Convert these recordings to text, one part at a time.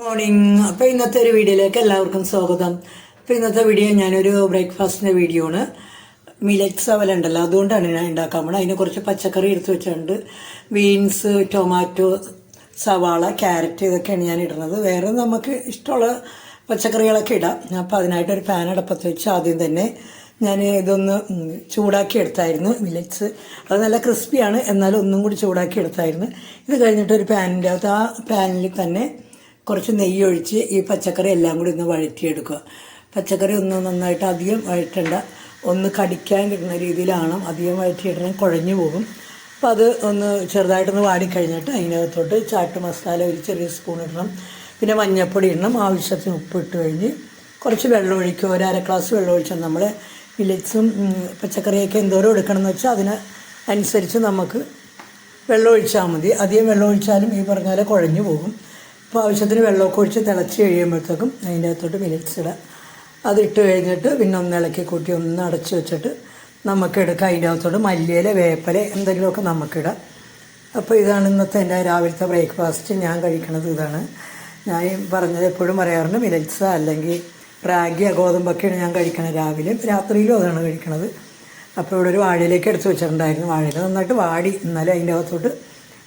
Morning. അപ്പോൾ ഇന്നത്തെ ഒരു വീഡിയോയിലേക്ക് എല്ലാവർക്കും സ്വാഗതം. അപ്പോൾ ഇന്നത്തെ വീഡിയോ ഞാനൊരു ബ്രേക്ക്ഫാസ്റ്റിൻ്റെ വീഡിയോ ആണ്. മില്ലറ്റ്സ് അവൽ ഉണ്ടല്ലോ, അതുകൊണ്ടാണ് ഞാൻ ഉണ്ടാക്കാൻ പോകുന്നത്. അതിന് കുറച്ച് പച്ചക്കറി എടുത്ത് വെച്ചിട്ടുണ്ട്. ബീൻസ്, ടൊമാറ്റോ, സവാള, ക്യാരറ്റ് ഇതൊക്കെയാണ് ഞാൻ ഇടുന്നത്. വേറെ നമുക്ക് ഇഷ്ടമുള്ള പച്ചക്കറികളൊക്കെ ഇടാം. അപ്പോൾ അതിനായിട്ടൊരു പാൻ അടുപ്പത്ത് വെച്ച് ആദ്യം തന്നെ ഞാൻ ഇതൊന്ന് ചൂടാക്കി എടുത്തായിരുന്നു. മില്ലറ്റ്സ് അത് നല്ല ക്രിസ്പിയാണ്, എന്നാലും ഒന്നും കൂടി ചൂടാക്കി എടുത്തായിരുന്നു. ഇത് കഴിഞ്ഞിട്ട് ഒരു പാനിൻ്റെ അകത്ത് ആ പാനിൽ തന്നെ കുറച്ച് നെയ്യ് ഒഴിച്ച് ഈ പച്ചക്കറി എല്ലാം കൂടി ഒന്ന് വഴറ്റിയെടുക്കുക. പച്ചക്കറി ഒന്ന് നന്നായിട്ട് അധികം വഴറ്റണ്ട, ഒന്ന് കടിക്കാൻ കിട്ടുന്ന രീതിയിലാണ്. അധികം വഴറ്റിയിടണം, കുഴഞ്ഞു പോകും. അപ്പോൾ അത് ഒന്ന് ചെറുതായിട്ടൊന്ന് വാടിക്കഴിഞ്ഞിട്ട് അതിനകത്തോട്ട് ചാട്ട് മസാല ഒരു ചെറിയ സ്പൂൺ ഇടണം. പിന്നെ മഞ്ഞൾപ്പൊടി ഇടണം, ആവശ്യത്തിന് ഉപ്പ് ഇട്ട് കഴിഞ്ഞ് കുറച്ച് വെള്ളം ഒഴിക്കുക. ഒരു അര ഗ്ലാസ് വെള്ളം ഒഴിച്ചാൽ നമ്മൾ മില്ലറ്റ്സും പച്ചക്കറിയൊക്കെ എന്തോരം എടുക്കണമെന്ന് വെച്ചാൽ അതിന് അനുസരിച്ച് നമുക്ക് വെള്ളം ഒഴിച്ചാൽ മതി. അധികം വെള്ളം ഒഴിച്ചാലും ഈ പറഞ്ഞ പോലെ കുഴഞ്ഞു പോകും. അപ്പോൾ ആവശ്യത്തിന് വെള്ളമൊക്കെ ഒഴിച്ച് തിളച്ച് കഴിയുമ്പോഴത്തേക്കും അതിൻ്റെ അകത്തോട്ട് മില്ലറ്റ്സ് ഇടാം. അതിട്ട് കഴിഞ്ഞിട്ട് പിന്നെ ഒന്ന് ഇളക്കി കൂട്ടി ഒന്ന് അടച്ച് വെച്ചിട്ട് നമുക്ക് എടുക്കാം. അതിൻ്റെ അകത്തോട്ട് മല്ലിയില, വേപ്പില എന്തെങ്കിലുമൊക്കെ നമുക്കിടാം. അപ്പോൾ ഇതാണ് ഇന്നത്തെ എൻ്റെ രാവിലത്തെ ബ്രേക്ക്ഫാസ്റ്റ്. ഞാൻ കഴിക്കണത് ഇതാണ്. ഞാൻ പറഞ്ഞത് എപ്പോഴും പറയാറുണ്ട്, മില്ലറ്റ്സ് അല്ലെങ്കിൽ റാഗി, ഗോതമ്പൊക്കെയാണ് ഞാൻ കഴിക്കണത് രാവിലെയും രാത്രിയിലും അതാണ് കഴിക്കണത്. അപ്പോൾ ഇവിടെ ഒരു വാഴയിലേക്ക് എടുത്ത് വെച്ചിട്ടുണ്ടായിരുന്നു. വാഴയിൽ നന്നായിട്ട് വാടി, എന്നാലും അതിൻ്റെ അകത്തോട്ട്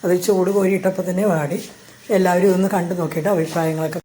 അത് ചൂട് കോരിയിട്ടപ്പോൾ തന്നെ വാടി. എല്ലാവരും ഇതൊന്ന് കണ്ടു നോക്കിയിട്ട് അഭിപ്രായങ്ങളൊക്കെ